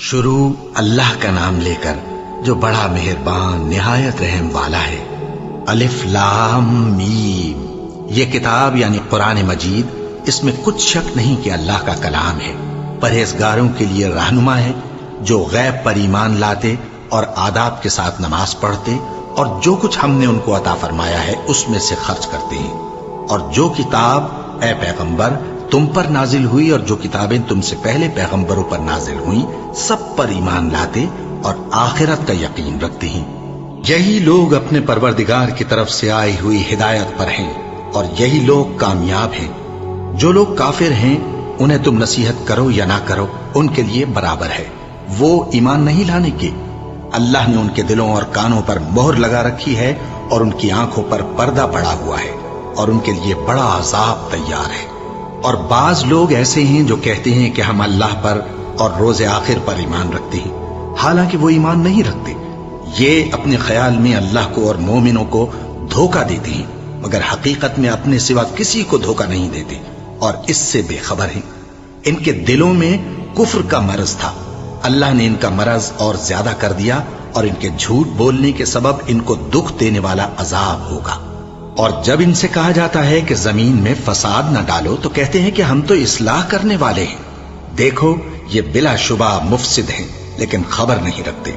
شروع اللہ کا نام لے کر جو بڑا مہربان نہایت رحم والا ہے۔ الف لام میم، یہ کتاب یعنی قرآن مجید، اس میں کچھ شک نہیں کہ اللہ کا کلام ہے، پرہیزگاروں کے لیے رہنما ہے، جو غیب پر ایمان لاتے اور آداب کے ساتھ نماز پڑھتے اور جو کچھ ہم نے ان کو عطا فرمایا ہے اس میں سے خرچ کرتے ہیں، اور جو کتاب اے پیغمبر تم پر نازل ہوئی اور جو کتابیں تم سے پہلے پیغمبروں پر نازل ہوئیں سب پر ایمان لاتے اور آخرت کا یقین رکھتے ہیں۔ یہی لوگ اپنے پروردگار کی طرف سے آئی ہوئی ہدایت پر ہیں اور یہی لوگ کامیاب ہیں۔ جو لوگ کافر ہیں انہیں تم نصیحت کرو یا نہ کرو ان کے لیے برابر ہے، وہ ایمان نہیں لانے کے۔ اللہ نے ان کے دلوں اور کانوں پر مہر لگا رکھی ہے اور ان کی آنکھوں پر پردہ پڑا ہوا ہے اور ان کے لیے بڑا عذاب تیار ہے۔ اور بعض لوگ ایسے ہیں جو کہتے ہیں کہ ہم اللہ پر اور روز آخر پر ایمان رکھتے ہیں، حالانکہ وہ ایمان نہیں رکھتے۔ یہ اپنے خیال میں اللہ کو اور مومنوں کو دھوکہ دیتے ہیں، مگر حقیقت میں اپنے سوا کسی کو دھوکہ نہیں دیتے اور اس سے بے خبر ہیں۔ ان کے دلوں میں کفر کا مرض تھا، اللہ نے ان کا مرض اور زیادہ کر دیا اور ان کے جھوٹ بولنے کے سبب ان کو دکھ دینے والا عذاب ہوگا۔ اور جب ان سے کہا جاتا ہے کہ زمین میں فساد نہ ڈالو تو کہتے ہیں کہ ہم تو اصلاح کرنے والے ہیں۔ دیکھو یہ بلا شبہ مفسد ہیں لیکن خبر نہیں رکھتے۔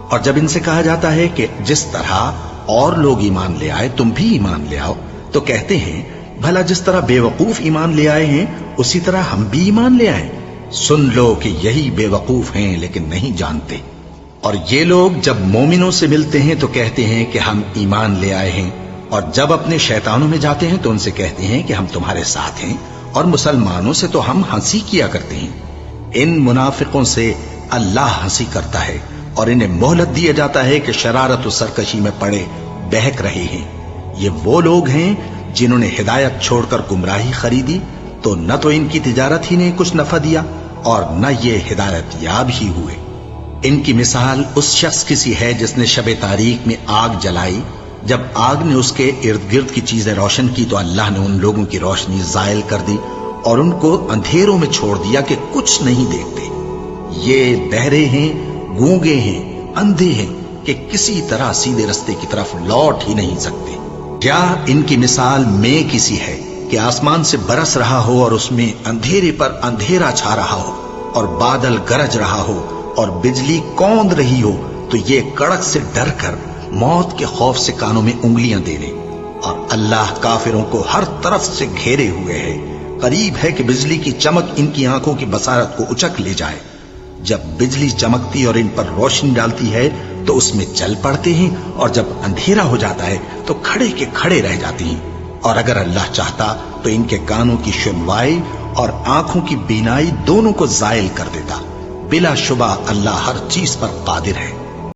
اور جب ان سے کہا جاتا ہے کہ جس طرح اور لوگ ایمان لے آئے تم بھی ایمان لے آؤ تو کہتے ہیں بھلا جس طرح بے وقوف ایمان لے آئے ہیں اسی طرح ہم بھی ایمان لے آئیں۔ سن لو کہ یہی بے وقوف ہیں لیکن نہیں جانتے۔ اور یہ لوگ جب مومنوں سے ملتے ہیں تو کہتے ہیں کہ ہم ایمان لے آئے ہیں، اور جب اپنے شیطانوں میں جاتے ہیں تو ان سے کہتے ہیں کہ ہم تمہارے ساتھ ہیں، اور مسلمانوں سے تو ہم ہنسی کیا کرتے ہیں۔ ان منافقوں سے اللہ ہنسی کرتا ہے اور انہیں مہلت دیا جاتا ہے کہ شرارت و سرکشی میں پڑے بہک رہے ہیں۔ یہ وہ لوگ ہیں جنہوں نے ہدایت چھوڑ کر گمراہی خریدی، تو نہ تو ان کی تجارت ہی نے کچھ نفع دیا اور نہ یہ ہدایت یاب ہی ہوئے۔ ان کی مثال اس شخص کی سی ہے جس نے شب تاریک میں آگ جلائی، جب آگ نے اس کے ارد گرد کی چیزیں روشن کی تو اللہ نے ان لوگوں کی روشنی زائل کر دی اور ان کو اندھیروں میں چھوڑ دیا کہ کچھ نہیں دیکھتے۔ یہ بہرے ہیں، گونگے ہیں، اندھے ہیں کہ کسی طرح سیدھے رستے کی طرف لوٹ ہی نہیں سکتے۔ کیا ان کی مثال میں کسی ہے کہ آسمان سے برس رہا ہو اور اس میں اندھیرے پر اندھیرا چھا رہا ہو اور بادل گرج رہا ہو اور بجلی کوند رہی ہو تو یہ کڑک سے ڈر کر موت کے خوف سے کانوں میں انگلیاں دے لے۔ اور اللہ کافروں کو ہر طرف سے گھیرے ہوئے ہے، قریب ہے کہ بجلی کی چمک ان کی آنکھوں کی بصارت کو اچک لے جائے۔ جب بجلی چمکتی اور ان پر روشنی ڈالتی ہے تو اس میں چل پڑتے ہیں، اور جب اندھیرا ہو جاتا ہے تو کھڑے کے کھڑے رہ جاتے ہیں۔ اور اگر اللہ چاہتا تو ان کے کانوں کی سنوائی اور آنکھوں کی بینائی دونوں کو زائل کر دیتا۔ بلا شبہ اللہ ہر چیز پر قادر ہے۔